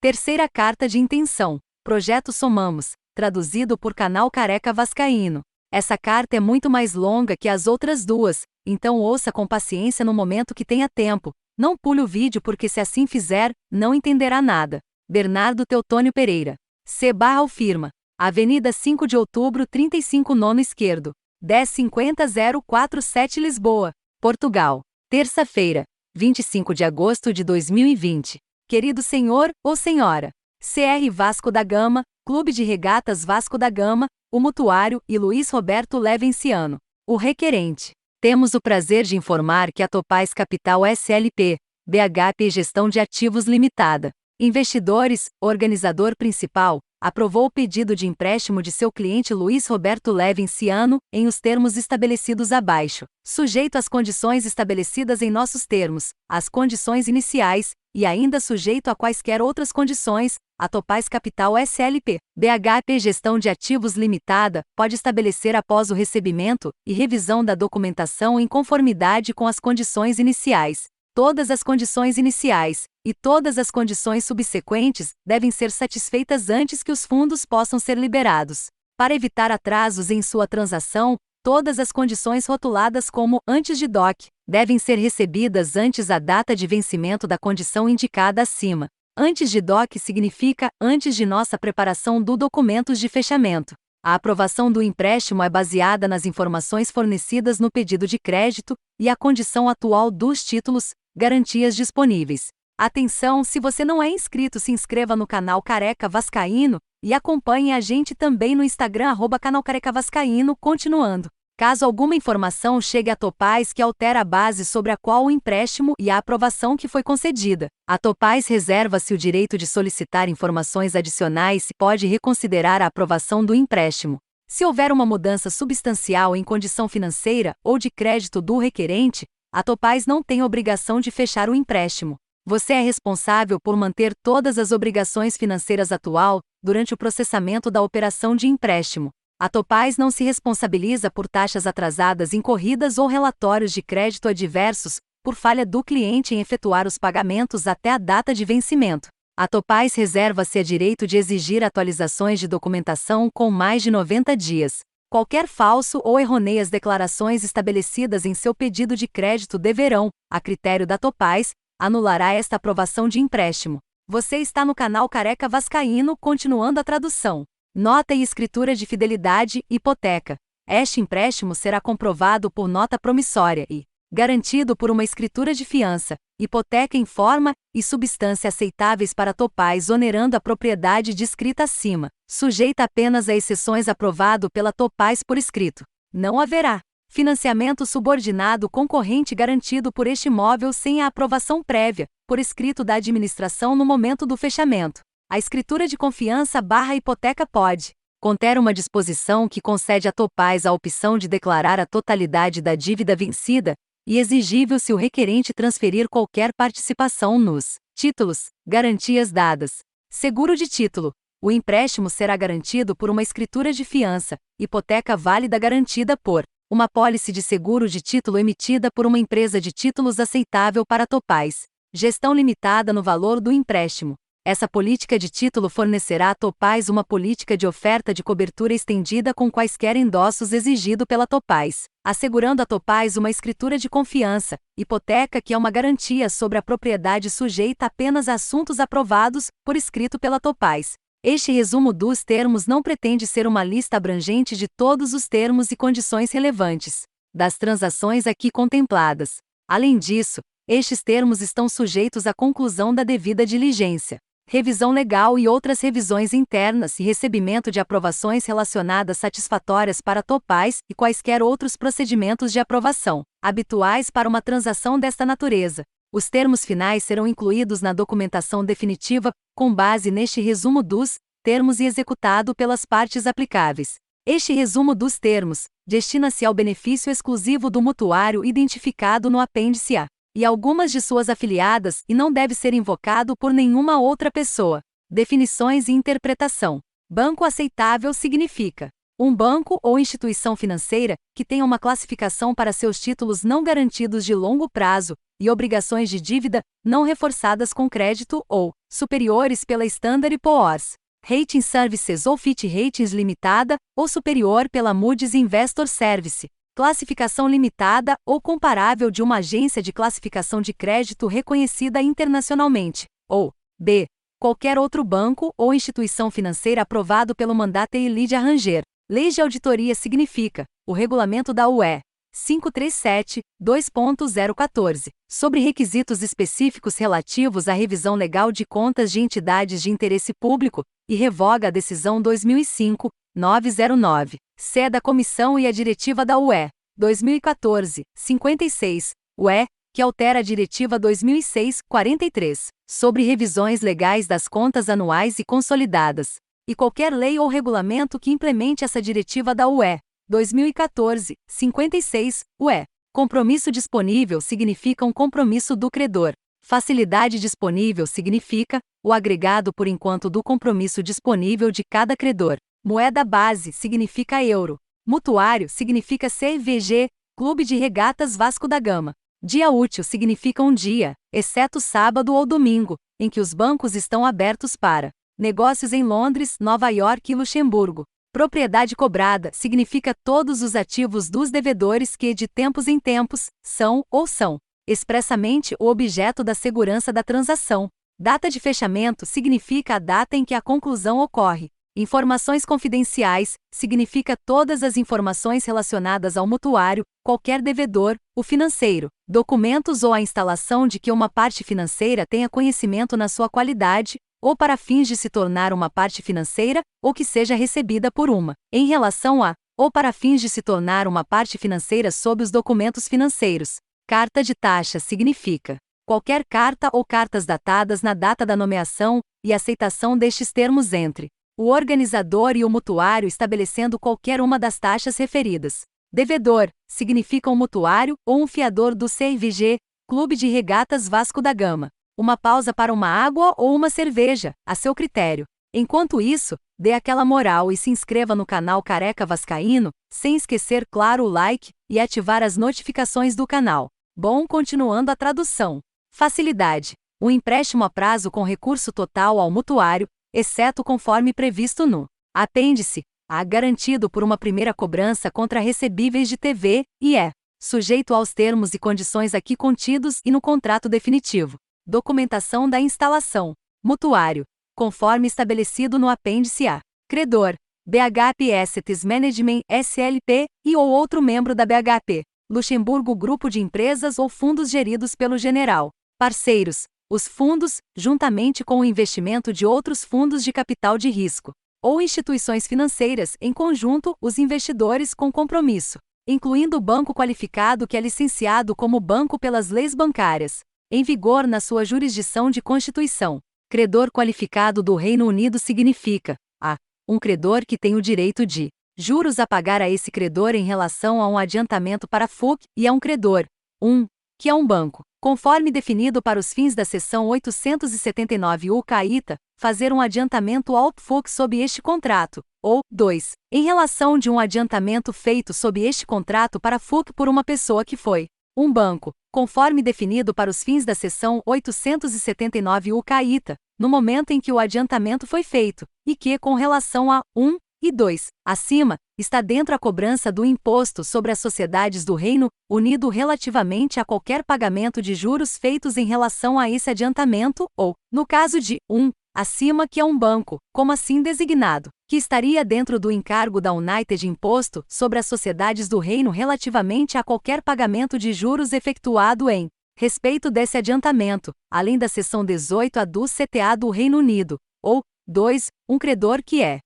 Terceira carta de intenção. Projeto Somamos, traduzido por Canal Careca Vascaíno. Essa carta é muito mais longa que as outras duas, então ouça com paciência no momento que tenha tempo. Não pule o vídeo porque se assim fizer, não entenderá nada. Bernardo Teutônio Pereira. C/Firma. Avenida 5 de Outubro 35 nono esquerdo. 1050-047 Lisboa, Portugal. Terça-feira, 25 de agosto de 2020. Querido senhor ou senhora, CR Vasco da Gama, Clube de Regatas Vasco da Gama, o Mutuário e Luiz Roberto Levenciano, o requerente. Temos o prazer de informar que a Topaz Capital SLP, BHP Gestão de Ativos Limitada, Investidores, organizador principal, aprovou o pedido de empréstimo de seu cliente Luiz Roberto Levenciano, em os termos estabelecidos abaixo, sujeito às condições estabelecidas em nossos termos, às condições iniciais, e ainda sujeito a quaisquer outras condições. A Topaz Capital SLP, BHP Gestão de Ativos Limitada, pode estabelecer após o recebimento e revisão da documentação em conformidade com as condições iniciais. Todas as condições iniciais e todas as condições subsequentes devem ser satisfeitas antes que os fundos possam ser liberados. Para evitar atrasos em sua transação, todas as condições rotuladas como antes de DOC devem ser recebidas antes da data de vencimento da condição indicada acima. Antes de DOC significa antes de nossa preparação do documentos de fechamento. A aprovação do empréstimo é baseada nas informações fornecidas no pedido de crédito e a condição atual dos títulos, garantias disponíveis. Atenção, se você não é inscrito, se inscreva no canal Careca Vascaíno e acompanhe a gente também no Instagram @canal Careca Vascaíno. Continuando. Caso alguma informação chegue à Topaz que altera a base sobre a qual o empréstimo e a aprovação que foi concedida, a Topaz reserva-se o direito de solicitar informações adicionais e pode reconsiderar a aprovação do empréstimo. Se houver uma mudança substancial em condição financeira ou de crédito do requerente, a Topaz não tem obrigação de fechar o empréstimo. Você é responsável por manter todas as obrigações financeiras atual durante o processamento da operação de empréstimo. A Topaz não se responsabiliza por taxas atrasadas incorridas ou relatórios de crédito adversos, por falha do cliente em efetuar os pagamentos até a data de vencimento. A Topaz reserva-se a direito de exigir atualizações de documentação com mais de 90 dias. Qualquer falso ou errôneas declarações estabelecidas em seu pedido de crédito deverão, a critério da Topaz, anulará esta aprovação de empréstimo. Você está no canal Careca Vascaíno. Continuando a tradução. Nota e escritura de fidelidade, hipoteca. Este empréstimo será comprovado por nota promissória e garantido por uma escritura de fiança, hipoteca em forma e substância aceitáveis para a Topaz, onerando a propriedade descrita acima, sujeita apenas a exceções, aprovado pela Topaz por escrito. Não haverá financiamento subordinado concorrente garantido por este imóvel sem a aprovação prévia, por escrito da administração no momento do fechamento. A escritura de confiança/hipoteca pode conter uma disposição que concede à Topaz a opção de declarar a totalidade da dívida vencida e exigível se o requerente transferir qualquer participação nos títulos, garantias dadas. Seguro de título. O empréstimo será garantido por uma escritura de fiança, hipoteca válida garantida por uma pólice de seguro de título emitida por uma empresa de títulos aceitável para a Topaz. Gestão limitada no valor do empréstimo. Essa política de título fornecerá à Topaz uma política de oferta de cobertura estendida com quaisquer endossos exigido pela Topaz, assegurando à Topaz uma escritura de confiança, hipoteca que é uma garantia sobre a propriedade sujeita apenas a assuntos aprovados, por escrito pela Topaz. Este resumo dos termos não pretende ser uma lista abrangente de todos os termos e condições relevantes das transações aqui contempladas. Além disso, estes termos estão sujeitos à conclusão da devida diligência, revisão legal e outras revisões internas e recebimento de aprovações relacionadas satisfatórias para a Topaz e quaisquer outros procedimentos de aprovação, habituais para uma transação desta natureza. Os termos finais serão incluídos na documentação definitiva, com base neste resumo dos termos e executado pelas partes aplicáveis. Este resumo dos termos destina-se ao benefício exclusivo do mutuário identificado no apêndice A e algumas de suas afiliadas e não deve ser invocado por nenhuma outra pessoa. Definições e interpretação. Banco aceitável significa um banco ou instituição financeira que tenha uma classificação para seus títulos não garantidos de longo prazo e obrigações de dívida não reforçadas com crédito ou superiores pela Standard & Poor's Rating Services ou Fitch Ratings Limitada, ou superior pela Moody's Investors Service, classificação limitada ou comparável de uma agência de classificação de crédito reconhecida internacionalmente, ou b. qualquer outro banco ou instituição financeira aprovado pelo Mandataire Lei de Arranger. Lei de auditoria significa o regulamento da UE 537-2.014, sobre requisitos específicos relativos à revisão legal de contas de entidades de interesse público, e revoga a decisão 2005-909, C da Comissão e a diretiva da UE 2014-56, UE, que altera a diretiva 2006-43, sobre revisões legais das contas anuais e consolidadas, e qualquer lei ou regulamento que implemente essa diretiva da UE 2014-56, UE. Compromisso disponível significa um compromisso do credor. Facilidade disponível significa o agregado por enquanto do compromisso disponível de cada credor. Moeda base significa euro. Mutuário significa CVG, Clube de Regatas Vasco da Gama. Dia útil significa um dia, exceto sábado ou domingo, em que os bancos estão abertos para negócios em Londres, Nova York e Luxemburgo. Propriedade cobrada significa todos os ativos dos devedores que, de tempos em tempos, são expressamente o objeto da segurança da transação. Data de fechamento significa a data em que a conclusão ocorre. Informações confidenciais significa todas as informações relacionadas ao mutuário, qualquer devedor, o financeiro, documentos ou a instalação de que uma parte financeira tenha conhecimento na sua qualidade, ou para fins de se tornar uma parte financeira, ou que seja recebida por uma, em relação a, ou para fins de se tornar uma parte financeira sob os documentos financeiros. Carta de taxa significa qualquer carta ou cartas datadas na data da nomeação e aceitação destes termos entre o organizador e o mutuário estabelecendo qualquer uma das taxas referidas. Devedor significa um mutuário ou um fiador do CVG, Clube de Regatas Vasco da Gama. Uma pausa para uma água ou uma cerveja, a seu critério. Enquanto isso, dê aquela moral e se inscreva no canal Careca Vascaíno, sem esquecer, claro, o like e ativar as notificações do canal. Bom, continuando a tradução. Facilidade. Um empréstimo a prazo com recurso total ao mutuário, exceto conforme previsto no apêndice A, garantido por uma primeira cobrança contra recebíveis de TV, e é sujeito aos termos e condições aqui contidos e no contrato definitivo. Documentação da instalação. Mutuário, conforme estabelecido no apêndice A. Credor, BHP Assets Management SLP, e ou outro membro da BHP. Luxemburgo Grupo de Empresas ou fundos geridos pelo General. Parceiros, os fundos, juntamente com o investimento de outros fundos de capital de risco. Ou instituições financeiras, em conjunto, os investidores com compromisso, incluindo o banco qualificado que é licenciado como banco pelas leis bancárias, em vigor na sua jurisdição de constituição. Credor qualificado do Reino Unido significa a. Um credor que tem o direito de juros a pagar a esse credor em relação a um adiantamento para FUC, e a um credor, que é um banco, conforme definido para os fins da seção 879 UCAITA, fazer um adiantamento ao FUC sob este contrato, ou 2. Em relação de um adiantamento feito sob este contrato para FUC por uma pessoa que foi um banco, conforme definido para os fins da seção 879 UCAITA, no momento em que o adiantamento foi feito, e que, com relação a e 2, acima, está dentro a cobrança do imposto sobre as sociedades do Reino Unido relativamente a qualquer pagamento de juros feitos em relação a esse adiantamento, ou, no caso de acima, que é um banco, como assim designado, que estaria dentro do encargo da United Imposto sobre as sociedades do Reino relativamente a qualquer pagamento de juros efetuado em respeito desse adiantamento, além da seção 18A do CTA do Reino Unido, ou 2. Um credor que é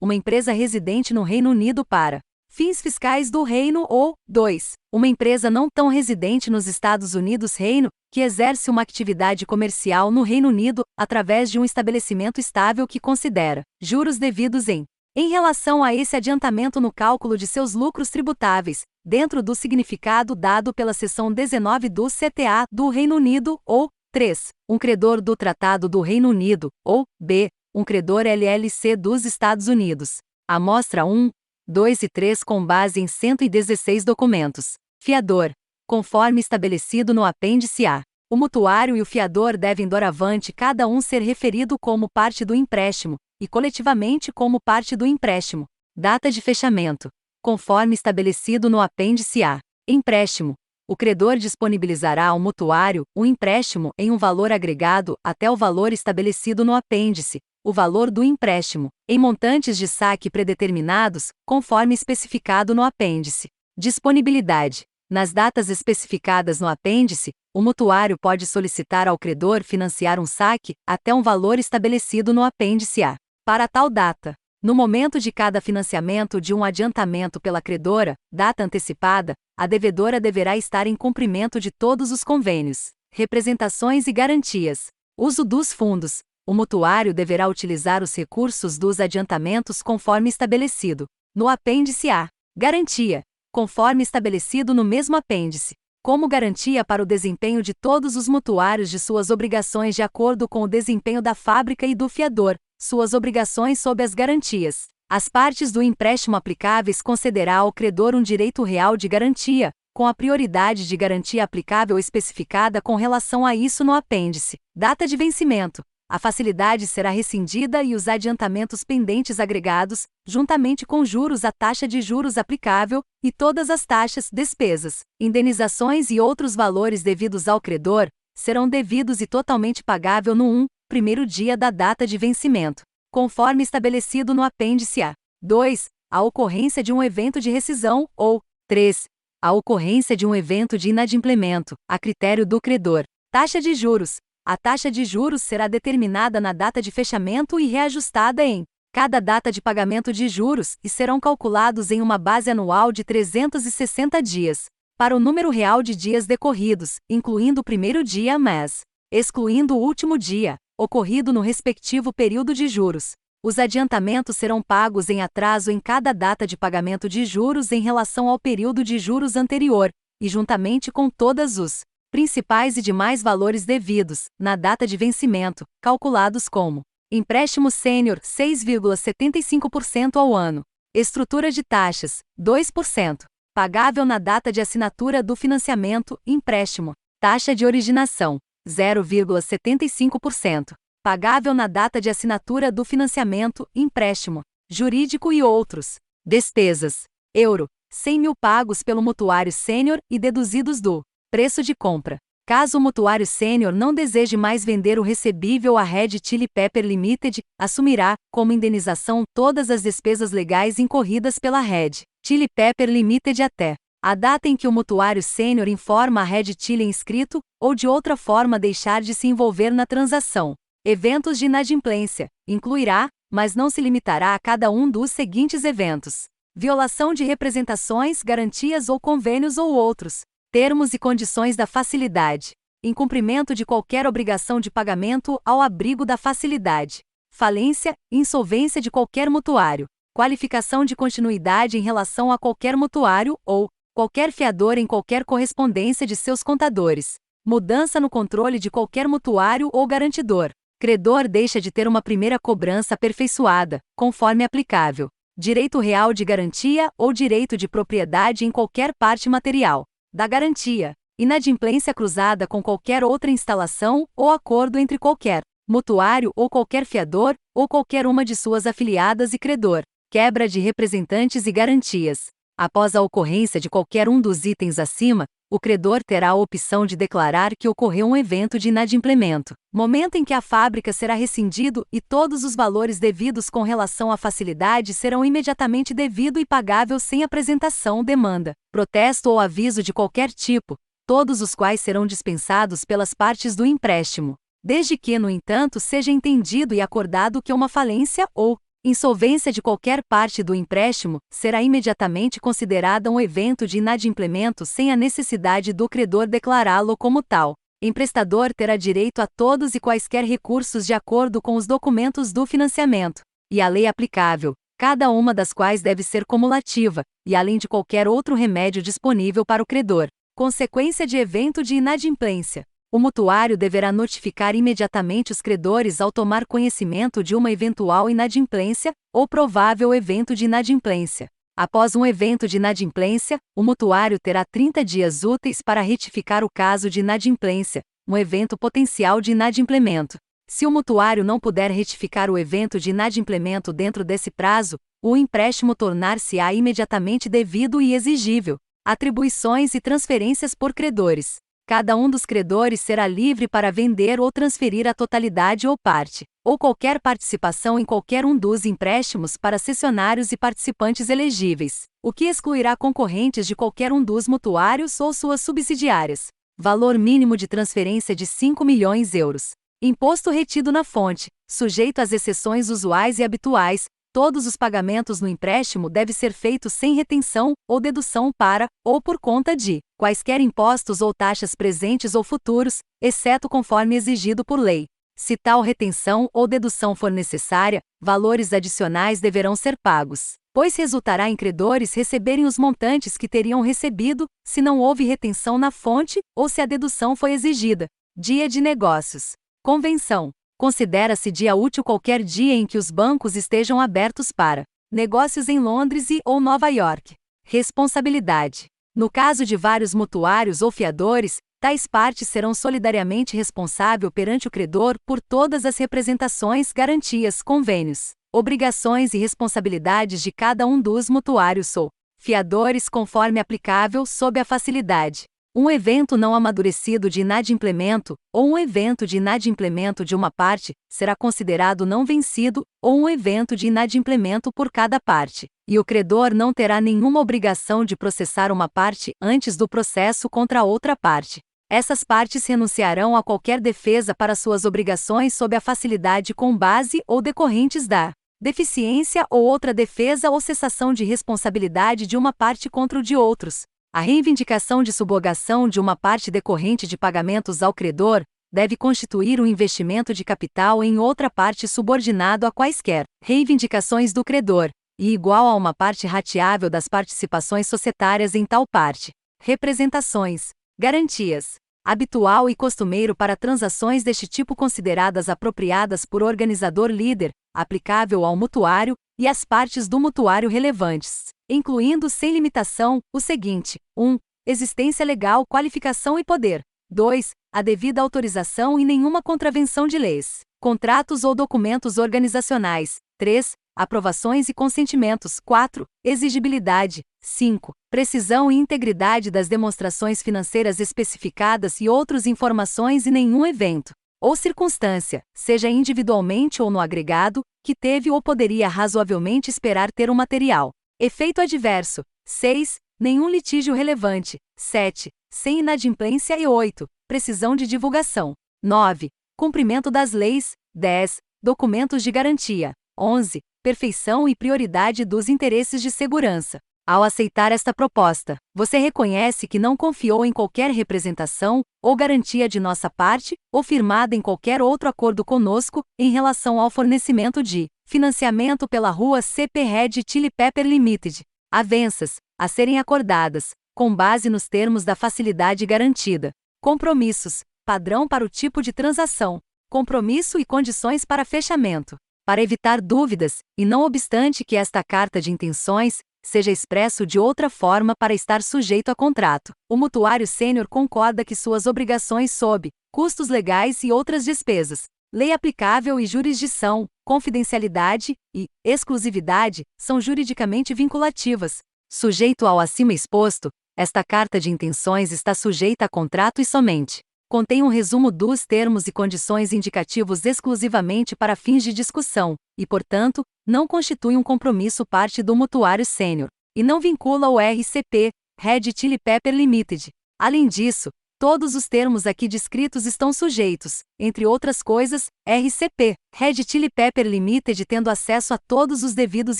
uma empresa residente no Reino Unido para fins fiscais do Reino, ou 2. Uma empresa não tão residente nos Estados Unidos Reino, que exerce uma atividade comercial no Reino Unido, através de um estabelecimento estável que considera juros devidos em relação a esse adiantamento no cálculo de seus lucros tributáveis, dentro do significado dado pela seção 19 do CTA do Reino Unido, ou 3. Um credor do Tratado do Reino Unido, ou b. Um credor LLC dos Estados Unidos. Amostra 1, 2 e 3 com base em 116 documentos. Fiador, conforme estabelecido no apêndice A. O mutuário e o fiador devem doravante cada um ser referido como parte do empréstimo, e coletivamente como parte do empréstimo. Data de fechamento. Conforme estabelecido no apêndice A. Empréstimo. O credor disponibilizará ao mutuário o empréstimo em um valor agregado até o valor estabelecido no apêndice, o valor do empréstimo, em montantes de saque predeterminados, conforme especificado no apêndice. Disponibilidade. Nas datas especificadas no apêndice, o mutuário pode solicitar ao credor financiar um saque até um valor estabelecido no apêndice A. Para tal data, no momento de cada financiamento de um adiantamento pela credora, data antecipada, a devedora deverá estar em cumprimento de todos os convênios, representações e garantias. Uso dos fundos. O mutuário deverá utilizar os recursos dos adiantamentos conforme estabelecido no apêndice A. Garantia. Conforme estabelecido no mesmo apêndice, como garantia para o desempenho de todos os mutuários de suas obrigações de acordo com o desempenho da fábrica e do fiador, suas obrigações sob as garantias. As partes do empréstimo aplicáveis concederá ao credor um direito real de garantia, com a prioridade de garantia aplicável especificada com relação a isso no apêndice. Data de vencimento. A facilidade será rescindida e os adiantamentos pendentes agregados, juntamente com juros à taxa de juros aplicável, e todas as taxas, despesas, indenizações e outros valores devidos ao credor, serão devidos e totalmente pagável no primeiro dia da data de vencimento, conforme estabelecido no apêndice A. 2. A ocorrência de um evento de rescisão, ou 3. A ocorrência de um evento de inadimplemento, a critério do credor. Taxa de juros. A taxa de juros será determinada na data de fechamento e reajustada em cada data de pagamento de juros e serão calculados em uma base anual de 360 dias, para o número real de dias decorridos, incluindo o primeiro dia mês, excluindo o último dia, ocorrido no respectivo período de juros. Os adiantamentos serão pagos em atraso em cada data de pagamento de juros em relação ao período de juros anterior, e juntamente com todas os principais e demais valores devidos, na data de vencimento, calculados como empréstimo sênior 6,75% ao ano, estrutura de taxas 2%, pagável na data de assinatura do financiamento, empréstimo, taxa de originação 0,75%, pagável na data de assinatura do financiamento, empréstimo, jurídico e outros. Despesas, euro, 100 mil pagos pelo mutuário sênior e deduzidos do preço de compra. Caso o mutuário sênior não deseje mais vender o recebível à Red Chili Pepper Limited, assumirá, como indenização, todas as despesas legais incorridas pela Red Chili Pepper Limited até a data em que o mutuário sênior informa a Red Chili inscrito, ou de outra forma deixar de se envolver na transação. Eventos de inadimplência. Incluirá, mas não se limitará a cada um dos seguintes eventos: violação de representações, garantias ou convênios ou outros termos e condições da facilidade, incumprimento de qualquer obrigação de pagamento ao abrigo da facilidade, falência, insolvência de qualquer mutuário, qualificação de continuidade em relação a qualquer mutuário ou qualquer fiador em qualquer correspondência de seus contadores, mudança no controle de qualquer mutuário ou garantidor. Credor deixa de ter uma primeira cobrança aperfeiçoada, conforme aplicável, direito real de garantia ou direito de propriedade em qualquer parte material da garantia, inadimplência cruzada com qualquer outra instalação ou acordo entre qualquer mutuário ou qualquer fiador, ou qualquer uma de suas afiliadas e credor, quebra de representantes e garantias. Após a ocorrência de qualquer um dos itens acima, o credor terá a opção de declarar que ocorreu um evento de inadimplemento, momento em que a fábrica será rescindido e todos os valores devidos com relação à facilidade serão imediatamente devido e pagável sem apresentação, demanda, protesto ou aviso de qualquer tipo, todos os quais serão dispensados pelas partes do empréstimo, desde que, no entanto, seja entendido e acordado que uma falência ou insolvência de qualquer parte do empréstimo será imediatamente considerada um evento de inadimplemento sem a necessidade do credor declará-lo como tal. Emprestador terá direito a todos e quaisquer recursos de acordo com os documentos do financiamento e a lei aplicável, cada uma das quais deve ser cumulativa, e além de qualquer outro remédio disponível para o credor. Consequência de evento de inadimplência. O mutuário deverá notificar imediatamente os credores ao tomar conhecimento de uma eventual inadimplência, ou provável evento de inadimplência. Após um evento de inadimplência, o mutuário terá 30 dias úteis para retificar o caso de inadimplência, um evento potencial de inadimplemento. Se o mutuário não puder retificar o evento de inadimplemento dentro desse prazo, o empréstimo tornar-se-á imediatamente devido e exigível. Atribuições e transferências por credores. Cada um dos credores será livre para vender ou transferir a totalidade ou parte, ou qualquer participação em qualquer um dos empréstimos para cessionários e participantes elegíveis, o que excluirá concorrentes de qualquer um dos mutuários ou suas subsidiárias. Valor mínimo de transferência de 5 milhões euros. Imposto retido na fonte, sujeito às exceções usuais e habituais. Todos os pagamentos no empréstimo devem ser feitos sem retenção ou dedução para, ou por conta de, quaisquer impostos ou taxas presentes ou futuros, exceto conforme exigido por lei. Se tal retenção ou dedução for necessária, valores adicionais deverão ser pagos, pois resultará em credores receberem os montantes que teriam recebido, se não houve retenção na fonte ou se a dedução foi exigida. Dia de negócios. Convenção. Considera-se dia útil qualquer dia em que os bancos estejam abertos para negócios em Londres e ou Nova York. Responsabilidade. No caso de vários mutuários ou fiadores, tais partes serão solidariamente responsáveis perante o credor por todas as representações, garantias, convênios, obrigações e responsabilidades de cada um dos mutuários ou fiadores conforme aplicável sob a facilidade. Um evento não amadurecido de inadimplemento, ou um evento de inadimplemento de uma parte, será considerado não vencido, ou um evento de inadimplemento por cada parte, e o credor não terá nenhuma obrigação de processar uma parte antes do processo contra a outra parte. Essas partes renunciarão a qualquer defesa para suas obrigações sob a facilidade com base ou decorrentes da deficiência ou outra defesa ou cessação de responsabilidade de uma parte contra o de outros. A reivindicação de subrogação de uma parte decorrente de pagamentos ao credor deve constituir um investimento de capital em outra parte subordinado a quaisquer reivindicações do credor, e igual a uma parte rateável das participações societárias em tal parte. Representações. Garantias. Habitual e costumeiro para transações deste tipo consideradas apropriadas por organizador líder, aplicável ao mutuário e às partes do mutuário relevantes, incluindo sem limitação o seguinte: 1. Existência legal, qualificação e poder. 2. A devida autorização e nenhuma contravenção de leis, contratos ou documentos organizacionais. 3. Aprovações e consentimentos. 4. Exigibilidade. 5. Precisão e integridade das demonstrações financeiras especificadas e outras informações e nenhum evento ou circunstância, seja individualmente ou no agregado, que teve ou poderia razoavelmente esperar ter um material efeito adverso. 6. Nenhum litígio relevante. 7. Sem inadimplência. E 8. Precisão de divulgação. 9. Cumprimento das leis. 10. Documentos de garantia. 11. Perfeição e prioridade dos interesses de segurança. Ao aceitar esta proposta, você reconhece que não confiou em qualquer representação ou garantia de nossa parte, ou firmada em qualquer outro acordo conosco, em relação ao fornecimento de financiamento pela rua CP Red Chili Pepper Limited. Avanças, a serem acordadas, com base nos termos da facilidade garantida. Compromissos, padrão para o tipo de transação. Compromisso e condições para fechamento. Para evitar dúvidas, e não obstante que esta carta de intenções seja expresso de outra forma para estar sujeito a contrato, o mutuário sênior concorda que suas obrigações sob custos legais e outras despesas, lei aplicável e jurisdição, confidencialidade e exclusividade são juridicamente vinculativas. Sujeito ao acima exposto, esta carta de intenções está sujeita a contrato e somente contém um resumo dos termos e condições indicativos exclusivamente para fins de discussão, e, portanto, não constitui um compromisso parte do mutuário sênior, e não vincula o RCP, Red Chili Pepper Limited. Além disso, todos os termos aqui descritos estão sujeitos, entre outras coisas, RCP, Red Chili Pepper Limited tendo acesso a todos os devidos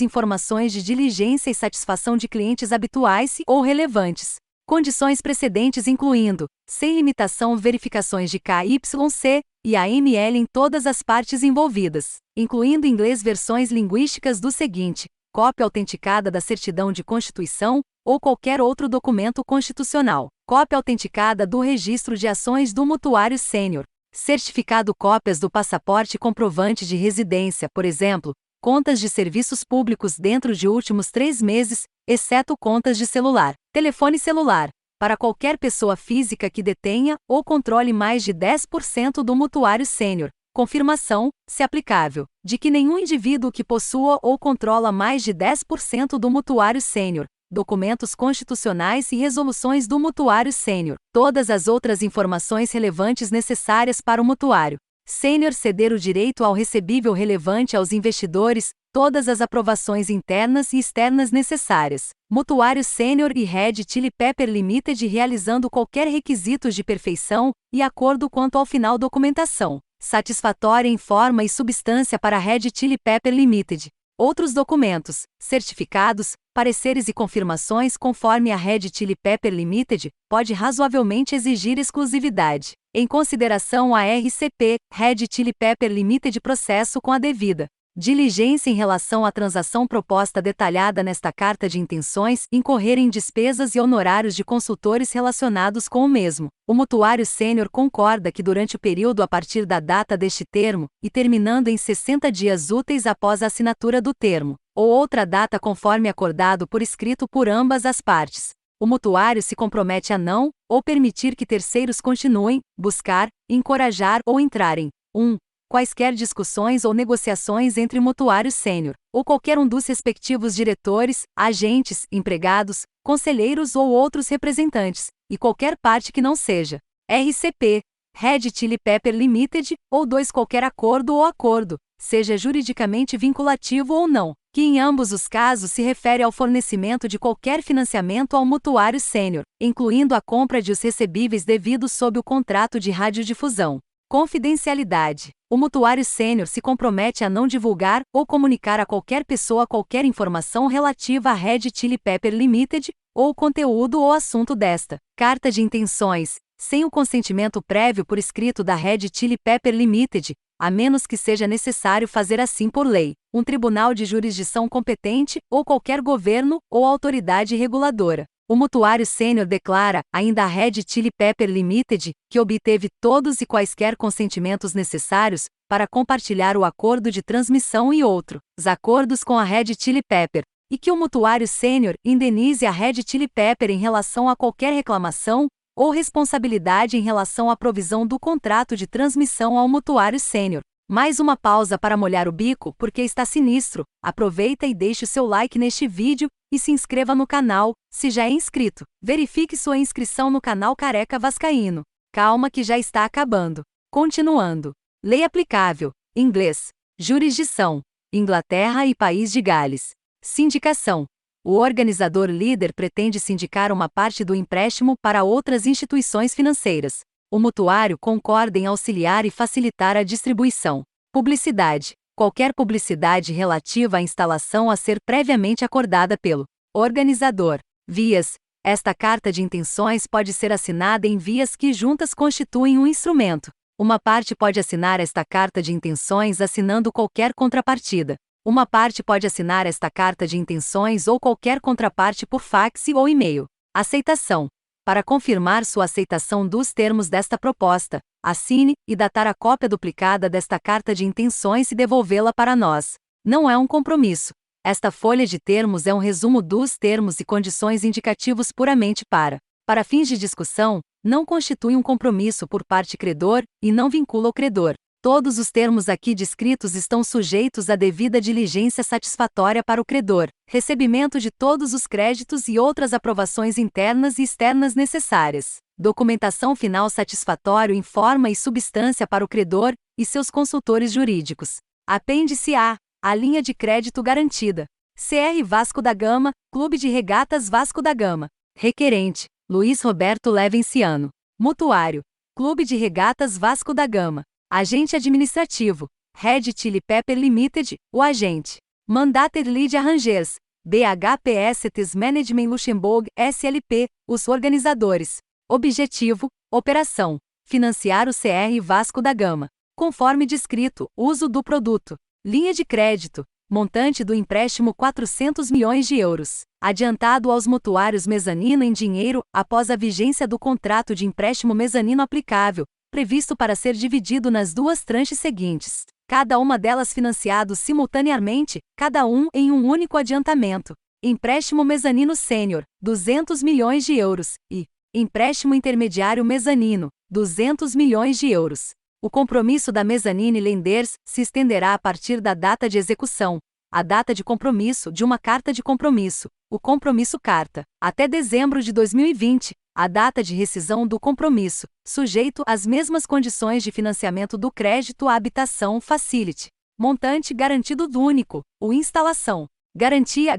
informações de diligência e satisfação de clientes habituais ou relevantes. Condições precedentes incluindo, sem limitação, verificações de KYC e AML em todas as partes envolvidas, incluindo em inglês versões linguísticas do seguinte: cópia autenticada da certidão de constituição, ou qualquer outro documento constitucional, cópia autenticada do registro de ações do mutuário sênior, certificado, cópias do passaporte comprovante de residência, por exemplo, contas de serviços públicos dentro de últimos 3 meses, exceto contas de celular, telefone celular, para qualquer pessoa física que detenha ou controle mais de 10% do mutuário sênior. Confirmação, se aplicável, de que nenhum indivíduo que possua ou controla mais de 10% do mutuário sênior, documentos constitucionais e resoluções do mutuário sênior, todas as outras informações relevantes necessárias para o mutuário sênior ceder o direito ao recebível relevante aos investidores, todas as aprovações internas e externas necessárias. Mutuário sênior e Red Chili Pepper Limited realizando qualquer requisitos de perfeição e acordo quanto ao final documentação satisfatória em forma e substância para Red Chili Pepper Limited. Outros documentos, certificados, pareceres e confirmações conforme a Red Chili Pepper Limited pode razoavelmente exigir exclusividade. Em consideração a RCP, Red Chili Pepper Limited processo com a devida diligência em relação à transação proposta detalhada nesta carta de intenções, incorrer em despesas e honorários de consultores relacionados com o mesmo. O mutuário sênior concorda que durante o período a partir da data deste termo, e terminando em 60 dias úteis após a assinatura do termo, ou outra data conforme acordado por escrito por ambas as partes, o mutuário se compromete a não, ou permitir que terceiros continuem, buscar, encorajar ou entrarem 1. Quaisquer discussões ou negociações entre mutuário sênior, ou qualquer um dos respectivos diretores, agentes, empregados, conselheiros ou outros representantes, e qualquer parte que não seja RCP, Red Chili Pepper Limited, ou 2 qualquer acordo ou acordo, seja juridicamente vinculativo ou não, que em ambos os casos se refere ao fornecimento de qualquer financiamento ao mutuário sênior, incluindo a compra de os recebíveis devidos sob o contrato de radiodifusão. Confidencialidade. O mutuário sênior se compromete a não divulgar ou comunicar a qualquer pessoa qualquer informação relativa à Red Chili Pepper Limited, ou o conteúdo ou assunto desta carta de intenções, sem o consentimento prévio por escrito da Red Chili Pepper Limited, a menos que seja necessário fazer assim por lei, um tribunal de jurisdição competente, ou qualquer governo ou autoridade reguladora. O mutuário sênior declara, ainda a Red Chili Pepper Limited, que obteve todos e quaisquer consentimentos necessários para compartilhar o acordo de transmissão e outros acordos com a Red Chili Pepper, e que o mutuário sênior indenize a Red Chili Pepper em relação a qualquer reclamação ou responsabilidade em relação à provisão do contrato de transmissão ao mutuário sênior. Mais uma pausa para molhar o bico porque está sinistro. Aproveita e deixe o seu like neste vídeo e se inscreva no canal, se já é inscrito. Verifique sua inscrição no canal Careca Vascaíno. Calma que já está acabando. Continuando. Lei aplicável. Inglês. Jurisdição. Inglaterra e País de Gales. Sindicação. O organizador líder pretende sindicar uma parte do empréstimo para outras instituições financeiras. O mutuário concorda em auxiliar e facilitar a distribuição. Publicidade. Qualquer publicidade relativa à instalação a ser previamente acordada pelo organizador. Vias. Esta carta de intenções pode ser assinada em vias que juntas constituem um instrumento. Uma parte pode assinar esta carta de intenções assinando qualquer contrapartida. Uma parte pode assinar esta carta de intenções ou qualquer contraparte por fax ou e-mail. Aceitação. Para confirmar sua aceitação dos termos desta proposta, assine e datar a cópia duplicada desta carta de intenções e devolvê-la para nós. Não é um compromisso. Esta folha de termos é um resumo dos termos e condições indicativos puramente para fins de discussão, não constitui um compromisso por parte credor e não vincula o credor. Todos os termos aqui descritos estão sujeitos à devida diligência satisfatória para o credor, recebimento de todos os créditos e outras aprovações internas e externas necessárias, documentação final satisfatória em forma e substância para o credor e seus consultores jurídicos. Apêndice A. A linha de crédito garantida. CR Vasco da Gama, Clube de Regatas Vasco da Gama. Requerente: Luiz Roberto Levenciano. Mutuário: Clube de Regatas Vasco da Gama. Agente administrativo: Red Chili Pepper Limited, o agente. Mandated Lead Arrangers: BHPSTs Management Luxembourg SLP, os organizadores. Objetivo: operação: financiar o CR Vasco da Gama. Conforme descrito, uso do produto. Linha de crédito. Montante do empréstimo 400 milhões de euros. Adiantado aos mutuários mezanino em dinheiro, após a vigência do contrato de empréstimo mezanino aplicável, previsto para ser dividido nas 2 tranches seguintes, cada uma delas financiado simultaneamente, cada um em um único adiantamento. Empréstimo mezanino sênior, 200 milhões de euros, e Empréstimo intermediário mezanino, 200 milhões de euros. O compromisso da Mezzanine Lenders se estenderá a partir da data de execução, a data de compromisso de uma carta de compromisso, o compromisso carta, até dezembro de 2020, a data de rescisão do compromisso, sujeito às mesmas condições de financiamento do crédito à habitação facility. Montante garantido do único, o instalação. Garantia.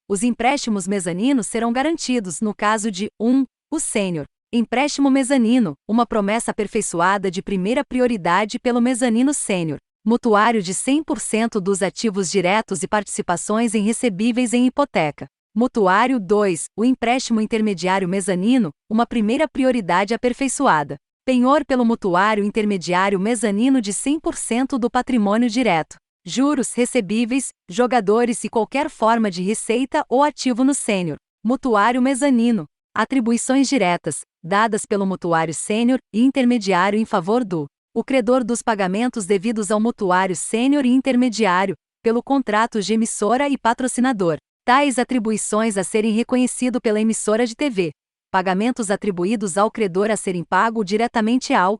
Os empréstimos mezaninos serão garantidos no caso de 1. O sênior. Empréstimo mezanino, uma promessa aperfeiçoada de primeira prioridade pelo mezanino sênior. Mutuário de 100% dos ativos diretos e participações em recebíveis em hipoteca. Mutuário 2. O empréstimo intermediário mezanino, uma primeira prioridade aperfeiçoada. Penhor pelo mutuário intermediário mezanino de 100% do patrimônio direto. Juros recebíveis, jogadores e qualquer forma de receita ou ativo no sênior. Mutuário mezanino. Atribuições diretas, dadas pelo mutuário sênior e intermediário em favor do o credor dos pagamentos devidos ao mutuário sênior e intermediário, pelo contrato de emissora e patrocinador. Tais atribuições a serem reconhecido pela emissora de TV. Pagamentos atribuídos ao credor a serem pago diretamente ao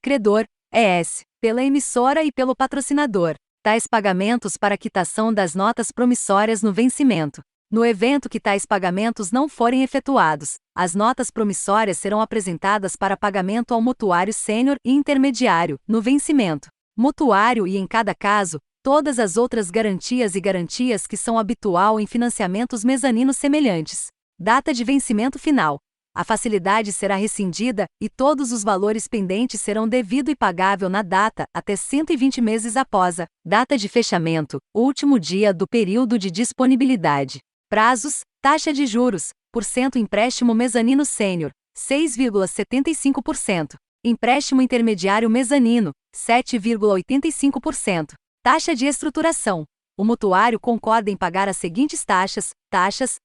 credor, pela emissora e pelo patrocinador. Tais pagamentos para quitação das notas promissórias no vencimento. No evento que tais pagamentos não forem efetuados, as notas promissórias serão apresentadas para pagamento ao mutuário sênior e intermediário, no vencimento. Mutuário e, em cada caso, todas as outras garantias que são habitual em financiamentos mezaninos semelhantes. Data de vencimento final. A facilidade será rescindida e todos os valores pendentes serão devido e pagável na data até 120 meses após a data de fechamento, último dia do período de disponibilidade. Prazos, taxa de juros, empréstimo mezanino sênior, 6,75%. Empréstimo intermediário mezanino, 7,85%. Taxa de estruturação. O mutuário concorda em pagar as seguintes taxas: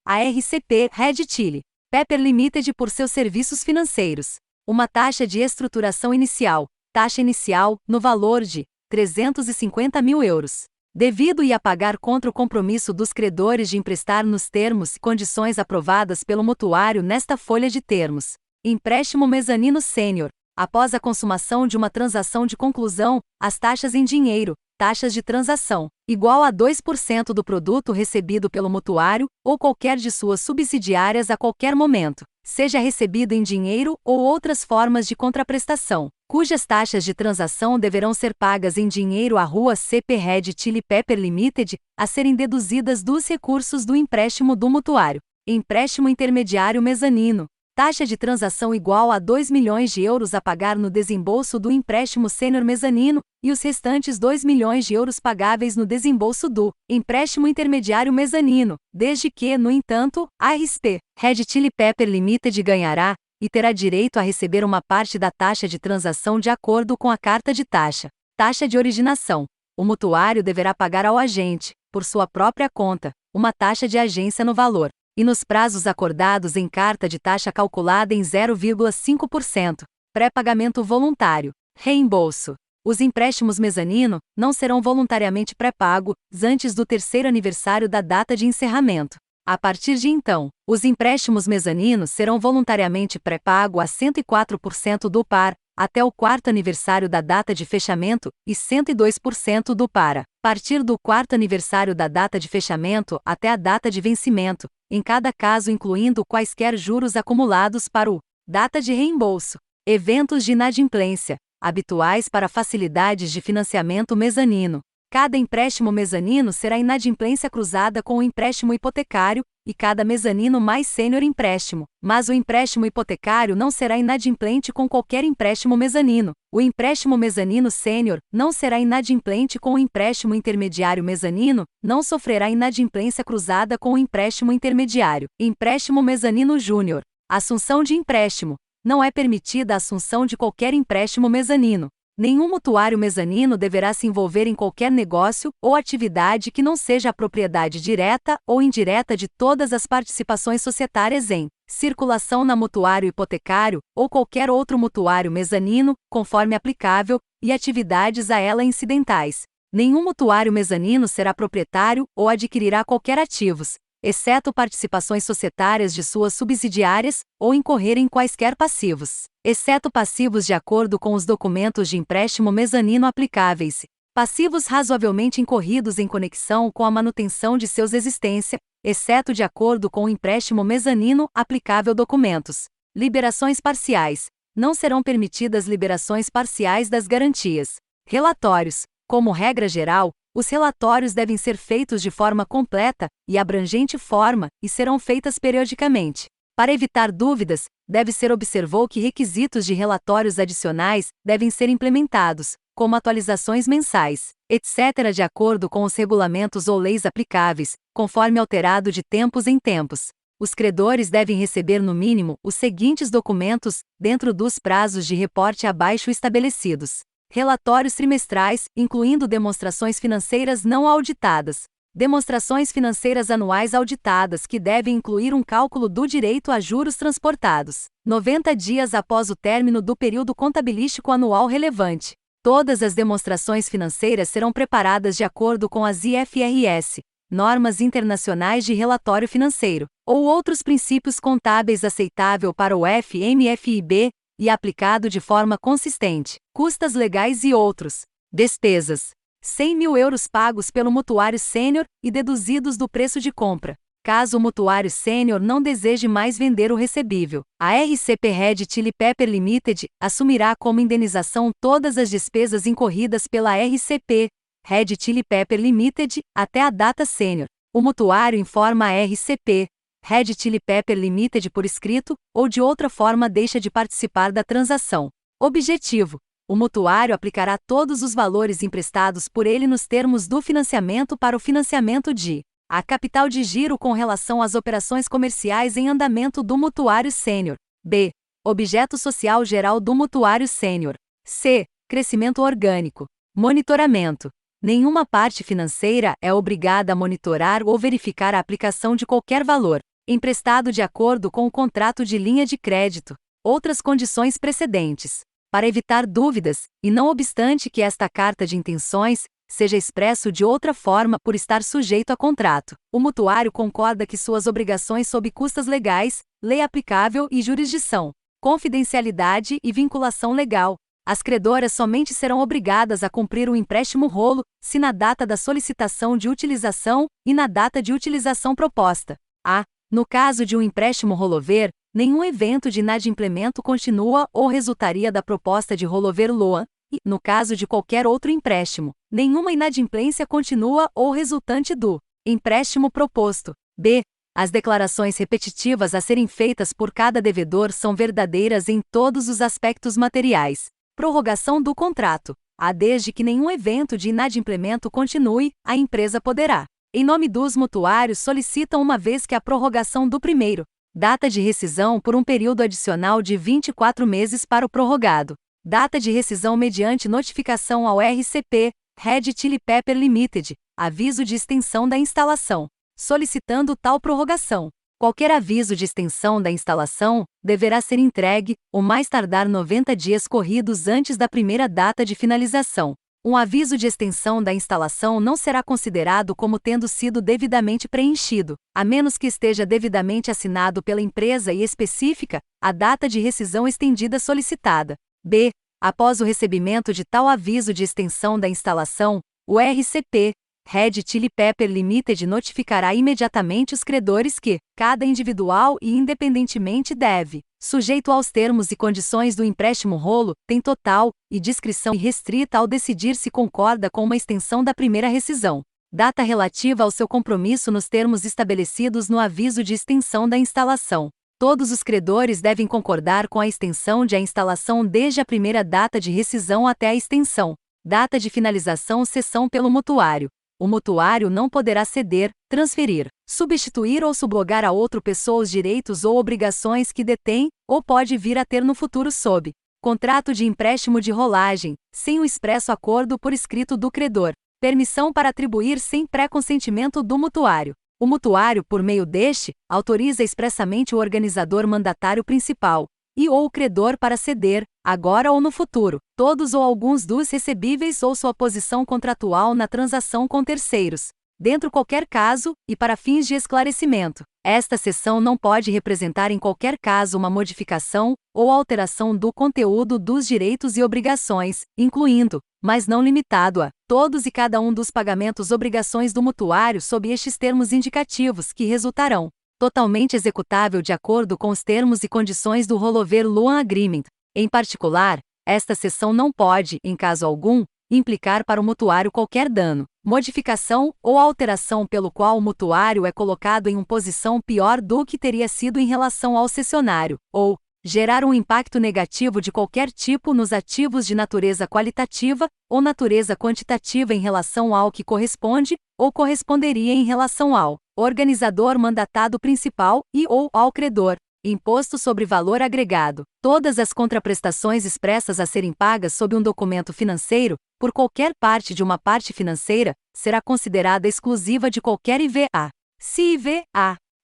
a RCP Red Chili Pepper Limited por seus serviços financeiros. Uma taxa de estruturação inicial, taxa inicial, no valor de 350 mil euros. Devido e a pagar contra o compromisso dos credores de emprestar nos termos e condições aprovadas pelo mutuário nesta folha de termos. Empréstimo mezanino sênior. Após a consumação de uma transação de conclusão, as taxas em dinheiro, taxas de transação, igual a 2% do produto recebido pelo mutuário, ou qualquer de suas subsidiárias a qualquer momento, seja recebido em dinheiro ou outras formas de contraprestação, cujas taxas de transação deverão ser pagas em dinheiro à Rua CP Red Chili Pepper Limited, a serem deduzidas dos recursos do empréstimo do mutuário. Empréstimo intermediário mezanino. Taxa de transação igual a 2 milhões de euros a pagar no desembolso do empréstimo sênior mezanino, e os restantes 2 milhões de euros pagáveis no desembolso do empréstimo intermediário mezanino, desde que, no entanto, a RSP Red Chili Pepper Limited ganhará e terá direito a receber uma parte da taxa de transação de acordo com a carta de taxa. Taxa de originação. O mutuário deverá pagar ao agente, por sua própria conta, uma taxa de agência no valor e nos prazos acordados em carta de taxa calculada em 0,5%. Pré-pagamento voluntário. Reembolso. Os empréstimos mezanino não serão voluntariamente pré-pagos antes do terceiro aniversário da data de encerramento. A partir de então, os empréstimos mezaninos serão voluntariamente pré-pagos a 104% do par, até o quarto aniversário da data de fechamento, e 102% do par, a partir do quarto aniversário da data de fechamento até a data de vencimento, em cada caso incluindo quaisquer juros acumulados para o data de reembolso. Eventos de inadimplência, habituais para facilidades de financiamento mezanino. Cada empréstimo mezanino será inadimplência cruzada com o empréstimo hipotecário, e cada mezanino mais sênior empréstimo, mas o empréstimo hipotecário não será inadimplente com qualquer empréstimo mezanino. O empréstimo mezanino sênior não será inadimplente com o empréstimo intermediário mezanino, não sofrerá inadimplência cruzada com o empréstimo intermediário. Empréstimo mezanino júnior. Assunção de empréstimo. Não é permitida a assunção de qualquer empréstimo mezanino. Nenhum mutuário mezanino deverá se envolver em qualquer negócio ou atividade que não seja a propriedade direta ou indireta de todas as participações societárias em circulação na mutuário hipotecário ou qualquer outro mutuário mezanino, conforme aplicável, e atividades a ela incidentais. Nenhum mutuário mezanino será proprietário ou adquirirá qualquer ativos, exceto participações societárias de suas subsidiárias, ou incorrer em quaisquer passivos, exceto passivos de acordo com os documentos de empréstimo mezanino aplicáveis, passivos razoavelmente incorridos em conexão com a manutenção de seus existência, exceto de acordo com o empréstimo mezanino aplicável documentos. Liberações parciais. Não serão permitidas liberações parciais das garantias. Relatórios. Como regra geral, os relatórios devem ser feitos de forma completa e abrangente forma e serão feitas periodicamente. Para evitar dúvidas, deve-ser observou que requisitos de relatórios adicionais devem ser implementados, como atualizações mensais, etc., de acordo com os regulamentos ou leis aplicáveis, conforme alterado de tempos em tempos. Os credores devem receber no mínimo os seguintes documentos, dentro dos prazos de reporte abaixo estabelecidos: relatórios trimestrais, incluindo demonstrações financeiras não auditadas, demonstrações financeiras anuais auditadas que devem incluir um cálculo do direito a juros transportados, 90 dias após o término do período contabilístico anual relevante. Todas as demonstrações financeiras serão preparadas de acordo com as IFRS, normas internacionais de relatório financeiro, ou outros princípios contábeis aceitável para o FMFIB, e aplicado de forma consistente. Custas legais e outros. Despesas. 100 mil euros pagos pelo mutuário sênior e deduzidos do preço de compra. Caso o mutuário sênior não deseje mais vender o recebível, a RCP Red Chili Pepper Limited assumirá como indenização todas as despesas incorridas pela RCP Red Chili Pepper Limited até a data sênior. O mutuário informa a RCP Red Chili Pepper Limited por escrito, ou de outra forma deixa de participar da transação. Objetivo: o mutuário aplicará todos os valores emprestados por ele nos termos do financiamento para o financiamento de a capital de giro com relação às operações comerciais em andamento do mutuário sênior. B. Objeto social geral do mutuário sênior. C. Crescimento orgânico. Monitoramento. Nenhuma parte financeira é obrigada a monitorar ou verificar a aplicação de qualquer valor emprestado de acordo com o contrato de linha de crédito, outras condições precedentes. Para evitar dúvidas, e não obstante que esta carta de intenções seja expresso de outra forma por estar sujeito a contrato, o mutuário concorda que suas obrigações sob custas legais, lei aplicável e jurisdição, confidencialidade e vinculação legal. As credoras somente serão obrigadas a cumprir o empréstimo rolo, se na data da solicitação de utilização e na data de utilização proposta. A. No caso de um empréstimo rolover, nenhum evento de inadimplemento continua ou resultaria da proposta de rolover LOA, e, no caso de qualquer outro empréstimo, nenhuma inadimplência continua ou resultante do empréstimo proposto. B. As declarações repetitivas a serem feitas por cada devedor são verdadeiras em todos os aspectos materiais. Prorrogação do contrato. A. Desde que nenhum evento de inadimplemento continue, a empresa poderá, em nome dos mutuários, solicitam uma vez que a prorrogação do primeiro data de rescisão por um período adicional de 24 meses para o prorrogado. Data de rescisão mediante notificação ao RCP Red Chili Pepper Limited, aviso de extensão da instalação, solicitando tal prorrogação. Qualquer aviso de extensão da instalação deverá ser entregue, o mais tardar 90 dias corridos antes da primeira data de finalização. Um aviso de extensão da instalação não será considerado como tendo sido devidamente preenchido, a menos que esteja devidamente assinado pela empresa e específica a data de rescisão estendida solicitada. B. Após o recebimento de tal aviso de extensão da instalação, o RCP Red Chili Pepper Limited notificará imediatamente os credores que, cada individual e independentemente deve, sujeito aos termos e condições do empréstimo rolo, tem total e discrição irrestrita ao decidir se concorda com uma extensão da primeira rescisão. Data relativa ao seu compromisso nos termos estabelecidos no aviso de extensão da instalação. Todos os credores devem concordar com a extensão de a instalação desde a primeira data de rescisão até a extensão. Data de finalização cessão pelo mutuário. O mutuário não poderá ceder, transferir, substituir ou subrogar a outra pessoa os direitos ou obrigações que detém, ou pode vir a ter no futuro sob contrato de empréstimo de rolagem, sem o expresso acordo por escrito do credor. Permissão para atribuir sem pré-consentimento do mutuário. O mutuário, por meio deste, autoriza expressamente o organizador mandatário principal, e ou o credor para ceder, agora ou no futuro, todos ou alguns dos recebíveis ou sua posição contratual na transação com terceiros. dentro qualquer caso, e para fins de esclarecimento. Esta seção não pode representar em qualquer caso uma modificação ou alteração do conteúdo dos direitos e obrigações, incluindo, mas não limitado a, todos e cada um dos pagamentos obrigações do mutuário sob estes termos indicativos que resultarão totalmente executável de acordo com os termos e condições do Rollover Loan Agreement. Em particular, esta seção não pode, em caso algum, implicar para o mutuário qualquer dano, modificação ou alteração pelo qual o mutuário é colocado em uma posição pior do que teria sido em relação ao cessionário, ou gerar um impacto negativo de qualquer tipo nos ativos de natureza qualitativa ou natureza quantitativa em relação ao que corresponde ou corresponderia em relação ao organizador mandatado principal e ou ao credor. Imposto sobre valor agregado. Todas as contraprestações expressas a serem pagas sob um documento financeiro, por qualquer parte de uma parte financeira, será considerada exclusiva de qualquer IVA. Se IVA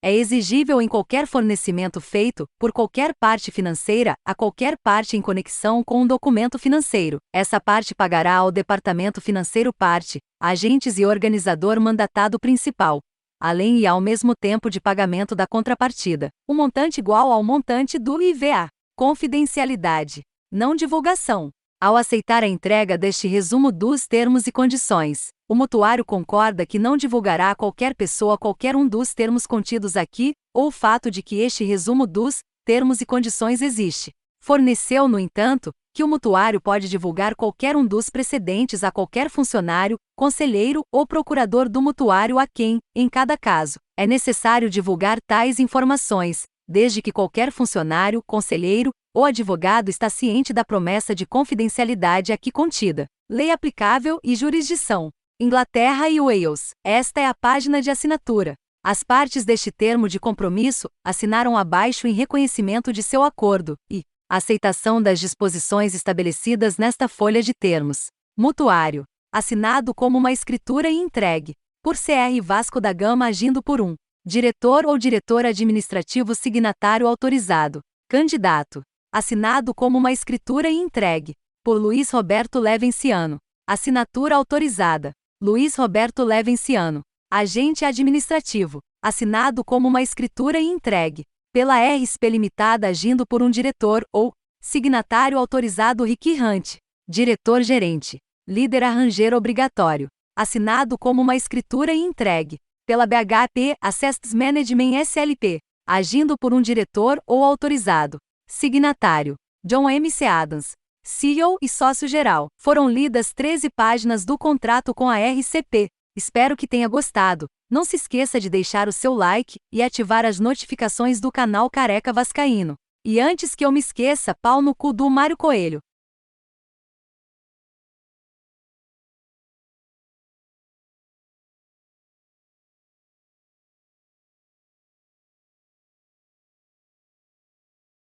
é exigível em qualquer fornecimento feito, por qualquer parte financeira, a qualquer parte em conexão com um documento financeiro, essa parte pagará ao Departamento Financeiro parte, agentes e organizador mandatado principal, além e ao mesmo tempo de pagamento da contrapartida, um montante igual ao montante do IVA. Confidencialidade. Não divulgação. Ao aceitar a entrega deste resumo dos termos e condições, o mutuário concorda que não divulgará a qualquer pessoa qualquer um dos termos contidos aqui, ou o fato de que este resumo dos termos e condições existe. Forneceu, no entanto, que o mutuário pode divulgar qualquer um dos precedentes a qualquer funcionário, conselheiro ou procurador do mutuário a quem, em cada caso, é necessário divulgar tais informações, desde que qualquer funcionário, conselheiro ou advogado está ciente da promessa de confidencialidade aqui contida. Lei aplicável e jurisdição. Inglaterra e Wales. Esta é a página de assinatura. As partes deste termo de compromisso assinaram abaixo em reconhecimento de seu acordo e aceitação das disposições estabelecidas nesta folha de termos. Mutuário. Assinado como uma escritura e entregue por CR Vasco da Gama agindo por um diretor ou diretor administrativo signatário autorizado. Candidato. Assinado como uma escritura e entregue por Luiz Roberto Levenciano. Assinatura autorizada. Luiz Roberto Levenciano. Agente administrativo. Assinado como uma escritura e entregue pela RSP Limitada agindo por um diretor ou signatário autorizado Ricky Hunt. Diretor-gerente. Líder arranjeiro obrigatório. Assinado como uma escritura e entregue pela BHP Assets Management SLP, agindo por um diretor ou autorizado. Signatário. John M.C. Adams. CEO e sócio-geral. Foram lidas 13 páginas do contrato com a RCP. Espero que tenha gostado. Não se esqueça de deixar o seu like e ativar as notificações do canal Careca Vascaíno. E antes que eu me esqueça, pau no cu do Mário Coelho.